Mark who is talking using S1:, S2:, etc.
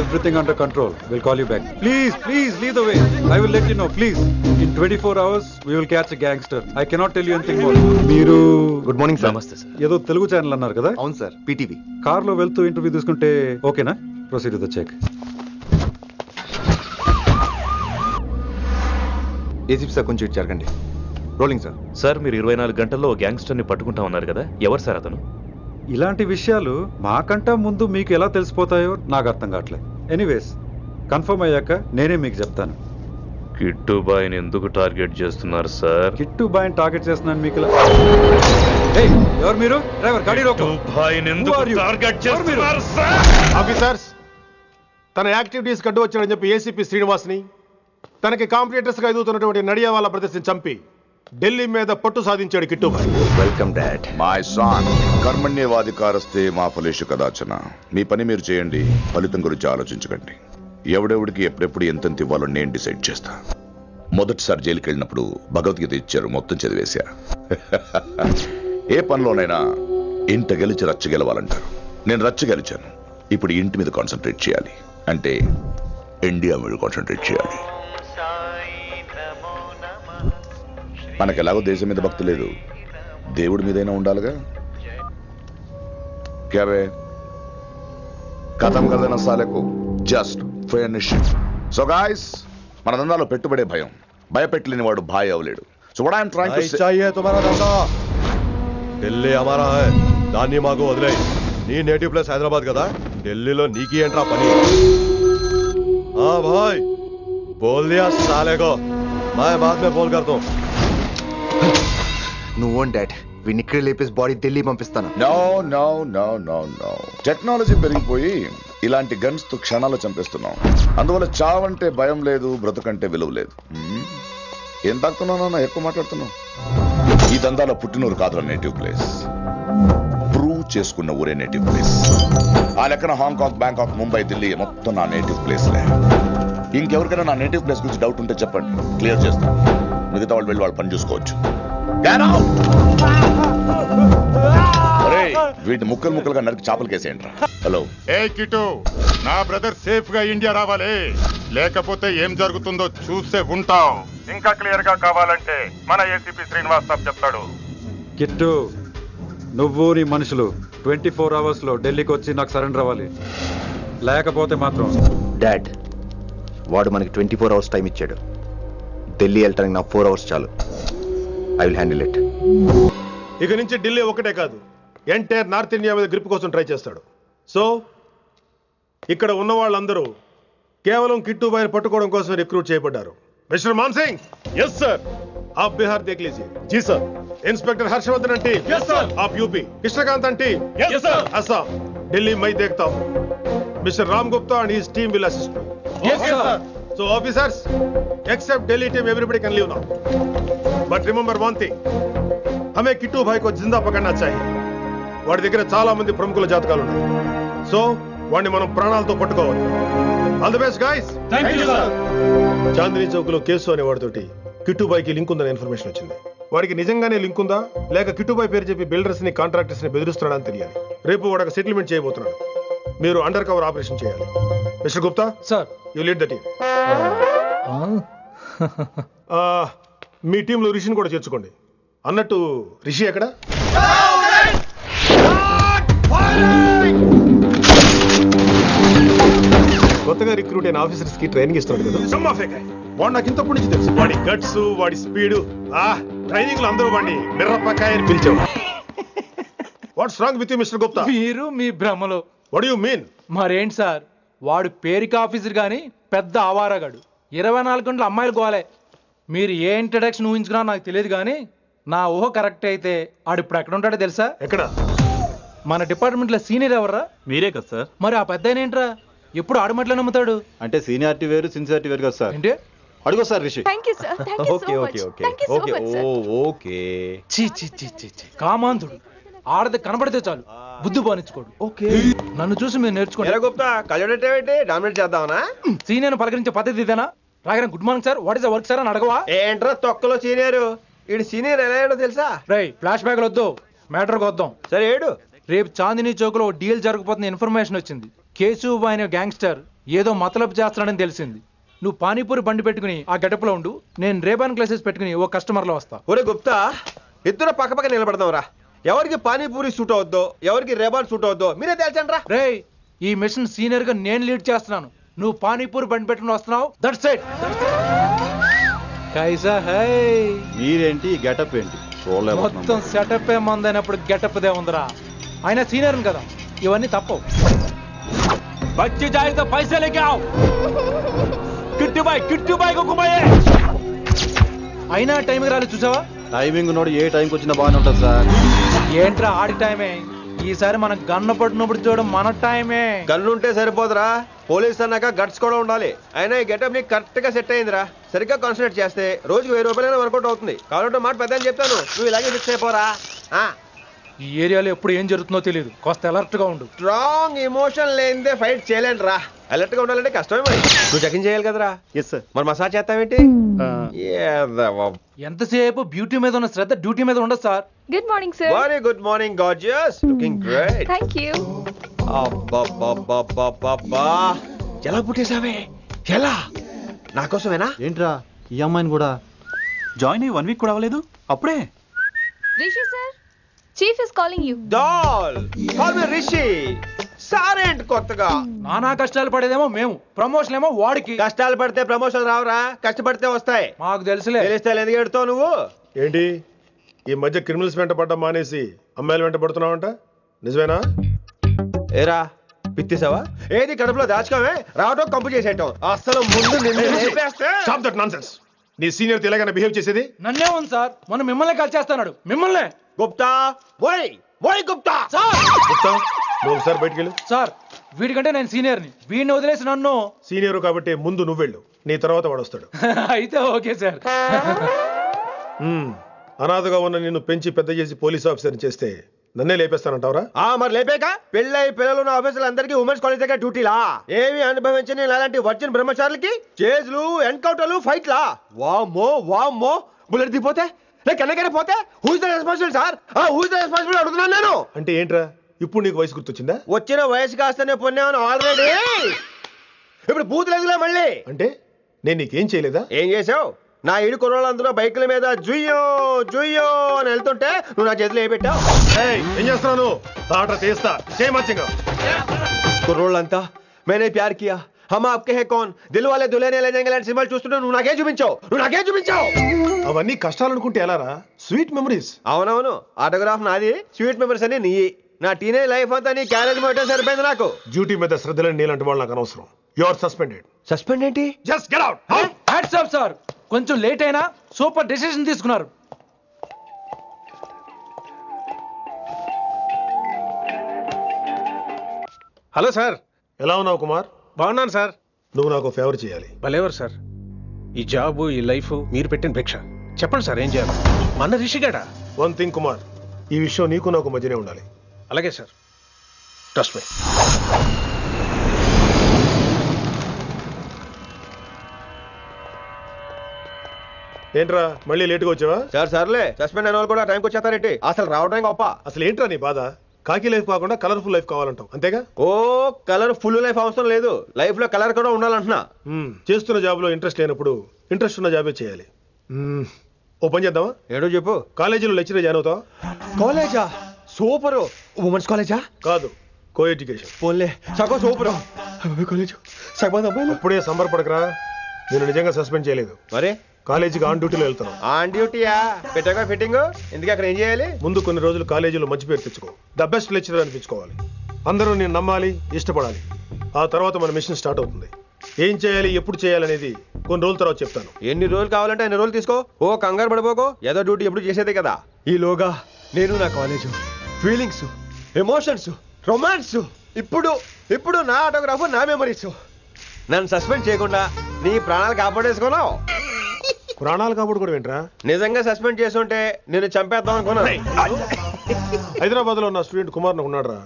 S1: Everything under control. We'll call you back. Please, lead the way. I will let you know, please. In 24 hours, we will catch a gangster. I cannot tell you anything more. మీరు
S2: good morning sir.
S3: నమస్తే sir.
S1: ఏదో Telugu channel అన్నారు కదా?
S2: అవును sir, PTV.
S1: కార్లో వెళ్తూ interview తీసుకుంటే ఓకేనా? Proceed with the check.
S2: ACP sir కొంచెం ఇటు జరగండి. Rolling sir.
S3: సార్ మీరు 24 గంటల్లో గ్యాంగ్స్టర్ని పట్టుకుంటా ఉన్నారు కదా, ఎవరు సార్ అతను?
S1: ఇలాంటి విషయాలు మాకంటా ముందు మీకు ఎలా తెలిసిపోతాయో నాకు అర్థం కావట్లేదు. ఎనీవేస్ కన్ఫర్మ్ అయ్యాక నేనే మీకు చెప్తాను.
S3: కిట్టు బాయ్ని ఎందుకు టార్గెట్ చేస్తున్నారు సార్?
S1: కిట్టు బాయ్ని టార్గెట్ చేస్తున్నాను మీకు ఇలా. ఏయ్, ఎవరు మీరు? డ్రైవర్ గాడి రోకో.
S3: కిట్టు బాయ్ని ఎందుకు టార్గెట్ చేస్తున్నారు సార్?
S4: ఆఫీసర్స్, తన యాక్టివిటీస్ కడ్డు వచ్చాడని చెప్పి ఏసీపీ శ్రీనివాస్ని, తనకి కాంపిటేటర్స్గా ఎదుగుతున్నటువంటి నడియావాల బ్రదర్స్ని చంపి ఢిల్లీ మీద పట్టు సాధించాడు Kittu boy.
S2: Welcome dad.
S5: My son, కర్మణ్యేవాధికారస్తే మా ఫలేషు కదాచన. మీ పని మీరు చేయండి, ఫలితం గురించి ఆలోచించకండి. ఎవడెవడికి ఎప్పుడెప్పుడు ఎంతెంత ఇవ్వాలో నేను డిసైడ్ చేస్తా. మొదటిసారి జైలుకి వెళ్ళినప్పుడు భగవద్గీత ఇచ్చారు, మొత్తం చదివేశా. ఏ పనిలోనైనా ఇంట గెలిచి రచ్చ గెలవాలంటారు. నేను రచ్చ గెలిచాను. ఇప్పుడు ఇంటి మీద కాన్సన్ట్రేట్ చేయాలి, అంటే ఇండియా మీద కాన్సన్ట్రేట్ చేయాలి. మనకెలాగో దేశం మీద భక్తి లేదు, దేవుడి మీదైనా ఉండాలిగా. క్యాబే కథం కదన సాలకు జస్ట్ ఫినిష్. సో గాయ్స్, మన దందాలో పెట్టుబడే భయం. భయపెట్టలేని వాడు భాయ్ అవలేడు. So what I'm trying to say,
S6: चाहिए तुम्हारा धंधा, ఢిల్లీ हमारा है, దాన్ని మాకు వదిలే. నీ నేటివ్ ప్లేస్ హైదరాబాద్ కదా, ఢిల్లీలో నీకి ఏంట్రా పని? हाँ भाई, बोल दिया साले को, मैं बाद में फोन करता हूँ.
S2: నువ్వు డాడ్, వీడిని ఇక్కడ లేపేసి బాడీ ఢిల్లీ పంపిస్తాను.
S5: No no no no no. Technology పెరిగిపోయి ఇలాంటి గన్స్ తో క్షణాలు చంపేస్తున్నాం. అందువల్ల చావంటే భయం లేదు, బ్రతుకంటే విలువ లేదు. ఏం తాకుతున్నావు? ఎక్కువ మాట్లాడుతున్నావు. ఈ దందాలో పుట్టినూరు కాదు నేటివ్ ప్లేస్, ప్రూవ్ చేసుకున్న ఊరే నేటివ్ ప్లేస్. ఆ లెక్కన హాంకాంగ్, బ్యాంకాక్, ముంబై, ఢిల్లీ మొత్తం నా నేటివ్ ప్లేస్లే. ఇంకెవరికైనా నా నేటివ్ ప్లేస్ గురించి డౌట్ ఉంటే చెప్పండి, క్లియర్ చేస్తాను. మిగతా వాళ్ళు వెళ్ళి వాళ్ళు పని చూసుకోవచ్చు. వీటి ముక్కలు ముక్కలుగా నరికి చేపలు కేసేయండి. హలో
S7: ఏ కిటు, నా బ్రదర్ సేఫ్ గా ఇండియా రావాలి, లేకపోతే ఏం జరుగుతుందో చూసే ఉంటాం. ఇంకా క్లియర్ గా కావాలంటే మన ఏసీపీ శ్రీనివాస్ సాబ్ చెప్తాడు.
S1: కిట్టు, నువ్వు నీ మనుషులు 24 hours లో ఢిల్లీకి వచ్చి నాకు సరెండర్ అవ్వాలి. లేకపోతే మాత్రం
S2: డాడ్, వాడు మనకి 24 hours టైం ఇచ్చాడు. ఢిల్లీ వెళ్ళటానికి నాకు 4 hours చాలు. I will handle it.
S4: ఇక నుంచి ఢిల్లీ ఒకటే కాదు, ఎంటైర్ నార్త్ ఇండియా మీద గ్రిప్ కోసం ట్రై చేస్తాడు. సో ఇక్కడ ఉన్న వాళ్ళందరూ కేవలం కిట్టు బాయ్ని పట్టుకోవడం కోసం రిక్రూట్ చేయబడ్డారు. Mister Man Singh.
S6: Yes sir.
S4: आप बिहार देख लीजिए.
S6: जी सर.
S4: इंस्पेक्टर हर्षवर्धन अंटी.
S6: Yes sir.
S4: आप यूपी. कृष्णकांत अंटी.
S6: Yes sir.
S4: असम. दिल्ली मैं देखता हूँ. Mister Ram Gupta and his team will assist me.
S6: Yes sir.
S4: So officers, except Delhi team, everybody can leave now. But remember one thing, हमें किट्टू भाई को जिंदा पकड़ना चाहिए. వాడి దగ్గర చాలా మంది ప్రముఖుల జాతకాలు ఉన్నాయి. సో వాడిని మనం ప్రాణాలతో పట్టుకోవాలి. All the best guys.
S6: Thank you sir.
S4: Chandni Chowk లో కేసు అనే వాడితోటి కిట్టుబాయ్కి లింక్ ఉందని ఇన్ఫర్మేషన్ వచ్చింది. వాడికి నిజంగానే లింక్ ఉందా లేక కిట్టుబాయ్ పేరు చెప్పి బిల్డర్స్ ని కాంట్రాక్టర్స్ ని బెదిరిస్తున్నాడని తెలియాలి. రేపు వాడు సెటిల్మెంట్ చేయబోతున్నాడు. మీరు అండర్ కవర్ ఆపరేషన్ చేయాలి. Mister Gupta
S8: sir,
S4: you lead the team. మీ టీంలో రిషిని కూడా చేర్చుకోండి. అన్నట్టు రిషి ఎక్కడ? కొత్తగా రిక్రూట్ అయిన ఆఫీసర్స్ కి ట్రైనింగ్ ఇస్తున్నాడు కదా. వాడు నాకు ఇంతప్పటి నుంచి తెలుసు. వాడి గట్స్, వాడి స్పీడ్, ట్రైనింగ్ లో అందరూ వాడిని మిర్రపకాయ అని పిలిచాడు. What's wrong with you mister Gupta?
S8: మీరు మీ భ్రమలో.
S4: What you mean?
S8: మరేంటి సార్, వాడు పేరుకి ఆఫీసర్ గాని పెద్ద ఆవారగాడు. 24 గంటలు అమ్మాయిలు గోలే. మీరు ఏ ఇంట్రడక్షన్ ఊహించుకున్నా నాకు తెలియదు కానీ నా ఊహ కరెక్ట్ అయితే ఆడు ఇప్పుడు ఎక్కడ ఉంటాడో తెలుసా?
S4: ఎక్కడ?
S8: మన డిపార్ట్మెంట్ లో సీనియర్ ఎవర్రా?
S3: మీరే కదా సార్.
S8: మరి ఆ పెద్ద ఏంట్రా ఎప్పుడు ఆడమట్లే నమ్ముతాడు?
S6: అంటే సీనియారిటీ వేరు, సిన్సియారిటీ వేరు కదా సార్.
S8: ఏంటి?
S6: అడుగు sir Rishi.
S9: Thank you sir. Thank you so much. Thank you so much sir.
S6: Okay.
S8: చీ చీ చీ చీ చీ. కామాంధుడు. ఆడది కనబడితే చాలు బుద్ధి బానించుకోడు.
S6: ఓకే.
S8: నన్ను చూసి మీరు నేర్చుకోండి.
S6: గుప్తా కజడేటేంటి డామినేట్ చేద్దామనా?
S8: సీనియర్ పలకరించే పద్ధతి ఇదేనా? రాగానే good morning sir, what is the work sir అని అడగవా?
S6: ఏంట్రా తొక్కలో సీనియర్? ఈడు సీనియర్ ఎలా ఏడో తెలుసా?
S8: రై ఫ్లాష్ బ్యాక్ వద్దు, మ్యాటర్కి వద్దాం.
S6: సరే ఏడు.
S8: రేపు చాందినీ చౌక్ లో డీల్ జరగబోతున్న ఇన్ఫర్మేషన్ వచ్చింది. కేశూబాయ్ అనే గ్యాంగ్స్టర్ ఏదో మతలబు చేస్తున్నాడని తెలిసింది. నువ్వు పానీపూరి బండి పెట్టుకుని ఆ గడపలో ఉండు, నేను రేబాన్ గ్లాసెస్ పెట్టుకుని ఓ కస్టమర్లో వస్తా.
S10: ఒరే గుప్తా, ఇద్దరు పక్క పక్క నిలబడదాం రా. ఎవరికి పానీపూరి సూట్ అవుద్దో, ఎవరికి రేబాన్ సూట్ అవుద్దో మీరే తేల్చండి రా.
S8: రే, ఈ మిషన్ సీనియర్ గా నేను లీడ్ చేస్తున్నాను, నువ్వు పానీపూరి బండి పెట్టుకుని వస్తున్నావు. That's it. కైసా హై?
S11: మీరేంటి గెటప్ ఏంటి?
S8: మొత్తం సెటప్ ఏ మందైనప్పుడు గెటప్ దే ఉందిరా. ఆయన సీనియర్ కదా, ఇవన్నీ తప్పవు. బచ్చి జాయితో పైసా లేకే ఆవ్. కిట్టు బాయ్ को घुमाइए. అయినా టైంకి రాలేదు చూసావా?
S11: టైమింగ్ నోడు ఏ టైంకి వచ్చినా బాగానే ఉంటుంది సార్.
S8: ఏంట్రా ఆడి టైమే? ఈసారి మనం గన్న పట్టినప్పుడు చూడడం మన టైమే.
S10: గన్ను ఉంటే సరిపోదురా, పోలీస్ అన్నాక గట్స్ కూడా ఉండాలి. అయినా ఈ గెటప్ నీకు కరెక్ట్ గా సెట్ అయిందిరా. సరిగ్గా కాన్సన్ట్రేట్ చేస్తే రోజుకి 1000 రూపాయలైనా వర్కౌట్ అవుతుంది. కాబట్టి మాట పెద్ద అని చెప్తాను, నువ్వు ఇలాగే ఫిక్స్ అయిపోరా.
S8: ఈ ఏరియాలో ఎప్పుడు ఏం జరుగుతుందో తెలియదు, కాస్త అలర్ట్ గా ఉండు.
S10: స్ట్రాంగ్ ఎమోషన్ లేనిదే ఫైట్ చేయలేను రా. అలర్ట్ గా ఉండాలంటే కష్టమే మరి. నువ్వు చెకింగ్ చేయాలి కదరా.
S11: Yes sir.
S10: మరి మసాజ్ చేస్తావేంటి?
S8: ఎంతసేపు బ్యూటీ మీద ఉన్న శ్రద్ధ డ్యూటీ మీద ఉండదు sir.
S9: Good morning sir.
S10: Very good morning gorgeous, looking great.
S9: Thank you.
S10: అబ్బబ్బబ్బబ్బబ్బా, ఎలా పుట్టేసావే? ఎలా? నా కోసమేనా?
S11: ఏంట్రా ఈ అమ్మాయిని కూడా
S12: జాయిన్ అయ్యి 1 వీక్ కూడా అవ్వలేదు అప్పుడే.
S9: Rishi sir, chief is calling you.
S10: Doll call me Rishi. సారేంటి కొత్తగా?
S8: నానా కష్టాలు పడేదేమో మేము, ప్రమోషన్ ఏమో వాడికి.
S10: కష్టాలు పడితే ప్రమోషన్ రావురా, కష్టపడితే వస్తాయి.
S8: మాకు తెలుసులే.
S10: తెలిస్తే ఎందుకు ఎడుతావు నువ్వు?
S4: ఏంటి ఈ మధ్య క్రిమినల్స్ వెంట పడ్డం మానేసి అమ్మాయిలు వెంట పడుతున్నావంట, నిజమేనా?
S10: ఏరా పిత్తిసావా? ఏది కడుపులో దాచుకోవే, రావటం కంపు చేసేయటం. అసలు ముందు
S4: స్టాప్ దట్ నాన్సెన్స్. నీ సీనియర్ తెలంగాణ బిహేవ్ చేసేది
S8: నన్నే ఉంది సార్, మనం మిమ్మల్ని కాల్ చేస్తున్నాడు. మిమ్మల్ని
S10: గుప్తా, ఓయ్ గుప్తా.
S4: గుప్తా, నువ్వు ఒకసారి బయటికి వెళ్ళు.
S8: సార్, వీడికంటే నేను సీనియర్ని, వీడిని వదిలేసి నన్ను.
S4: సీనియర్ కాబట్టి ముందు నువ్వు వెళ్ళు, నీ తర్వాత వాడు వస్తాడు.
S8: అయితే ఓకే సార్.
S4: అనాథగా ఉన్న నిన్ను పెంచి పెద్ద చేసి పోలీస్ ఆఫీసర్ని చేస్తే నన్నే లేపేస్తానంటావరా?
S10: మరి లేపాక పెళ్ళై పిల్లలు ఉన్న ఆఫీసులందరికీ ఉమెన్స్ కాలేజ్ దగ్గర డ్యూటీలా? ఏమి అనుభవించని అలాంటి వర్జిన్ బ్రహ్మచారులకి చేజ్లు, ఎన్కౌంటర్లు, ఫైట్లా? వామ్మో వామ్మో, బుల్లెట్ దిగిపోతే కన్నకరే పోతే who is the responsible sir? Who is the responsible అడుగుతున్నాను నేను.
S4: అంటే ఏంట్రా, ఇప్పుడు నీకు వయసు గుర్తొచ్చిందా?
S10: వచ్చిన వయసు కాస్తనే పొన్నాను ఆల్రెడీ. ఇప్పుడు బూత్ లేదులే మళ్ళీ.
S4: అంటే నేను నీకేం చేయలేదా?
S10: ఏం చేసావు? నా ఇడు కుర్రోళ్ళందరూ బైకుల మీద జుయ్యో జుయ్యో అని వెళ్తుంటే నువ్వు నా చేతిలో ఏ పెట్టావు?
S4: ఏం చేస్తున్నాను? తాట తీస్తా చేయమచ్చంగా.
S10: కుర్రోళ్ళంతా మేనే ప్యార్ కియా, హమ్ ఆప్కే హై కౌన్, దిల్ వాలే దుల్హనియా లే జాయేంగే లాంటి సినిమాలు చూస్తుంటే నువ్వు నాకేం చూపించావు?
S4: అవన్నీ కష్టాలు అనుకుంటే ఎలారా? Sweet memories.
S10: అవునవును, ఆటోగ్రాఫ్ నాది, స్వీట్ మెమరీస్ అని నీ. నా టీనేజ్ లైఫ్ అంతా నీ క్యారేజ్ మొత్తం సరిపోయింది నాకు.
S4: డ్యూటీ మీద శ్రద్ధ లేని నీలాంటి వాళ్ళు నాకు అనవసరం. You are suspended.
S10: సస్పెండ్ ఏంటి?
S4: Just get out.
S8: Hats off sir, కొంచెం లేట్ అయినా సూపర్ డెసిషన్ తీసుకున్నారు.
S13: Hello sir.
S4: ఎలా ఉన్నావు కుమార్?
S13: బాగున్నాను సార్.
S4: నువ్వు నాకు ఫేవర్ చేయాలి.
S13: భలేవారు సార్. ఈ జాబు, ఈ లైఫ్ మీరు పెట్టిన భిక్ష. చెప్పండి సార్, ఏం చేయాలి? మన రిషిగాడా?
S4: వన్ థింగ్ కుమార్, ఈ విషయం నీకు నాకు మధ్యనే ఉండాలి.
S13: అలాగే సార్, ట్రస్ట్ మీ.
S4: ఏంట్రా మళ్ళీ లేటుగా వచ్చావా?
S10: సార్ సర్లే, సస్పెండ్ అయిన వాళ్ళు కూడా టైంకి వచ్చేస్తారేంటి? అసలు రావడం గొప్ప.
S4: అసలు ఏంట్రా నీ బాధ? కాకి లైఫ్ కాకుండా కలర్ఫుల్ లైఫ్ కావాలంటావు, అంతేగా?
S10: ఓ కలర్ ఫుల్ లైఫ్ అవసరం లేదు, లైఫ్ లో కలర్ కూడా ఉండాలంటున్నా.
S4: చేస్తున్న జాబ్ లో ఇంట్రెస్ట్ లేనప్పుడు ఇంట్రెస్ట్ ఉన్న జాబే చేయాలి. ఓ పని చేద్దామా?
S10: ఏడో చెప్పు.
S4: కాలేజీలో లెక్చరర్ జాయిన్ అవుతావా?
S10: కాలేజా? సూపర్. ఉమెన్స్ కాలేజా?
S4: కాదు, కో ఎడ్యుకేషన్.
S10: పోన్లే, సగం సూపర్ కాలేజ్. సగం
S4: అప్పుడే సంబరపడకరా, నేను నిజంగా సస్పెండ్ చేయలేదు.
S10: మరి
S4: కాలేజీకి ఆన్ డ్యూటీలో వెళ్తాను.
S10: ఆన్ డ్యూటీయా? పెట్టగా ఫిట్టింగ్ ఎందుకు? అక్కడ ఏం చేయాలి?
S4: ముందు కొన్ని రోజులు కాలేజీలో మంచి పేరు తెచ్చుకో, ద బెస్ట్ లెక్చరర్ అనిపించుకోవాలి. అందరూ నేను నమ్మాలి, ఇష్టపడాలి. ఆ తర్వాత మన మిషన్ స్టార్ట్ అవుతుంది. ఏం చేయాలి, ఎప్పుడు చేయాలనేది కొన్ని రోజుల తర్వాత చెప్తాను.
S10: ఎన్ని రోజులు కావాలంటే అన్ని రోజులు తీసుకో. ఓ కంగారు పడిపోకో, ఏదో డ్యూటీ ఎప్పుడు చేసేదే కదా. ఈలోగా నేను నా కాలేజు, ఫీలింగ్స్, ఎమోషన్స్, రొమాన్స్, ఇప్పుడు నా ఆటోగ్రాఫ్, నా మెమరీస్. నన్ను సస్పెండ్ చేయకుండా నీ ప్రాణాలు కాపాడేసుకున్నావు.
S4: ప్రాణాలు కాపాడు కూడా ఏంట్రా?
S10: నిజంగా సస్పెండ్ చేస్తుంటే నేను చంపేద్దాం అనుకున్నా.
S4: హైదరాబాద్ లో ఉన్న స్టూడెంట్ కుమార్ ఉన్నాడు రా,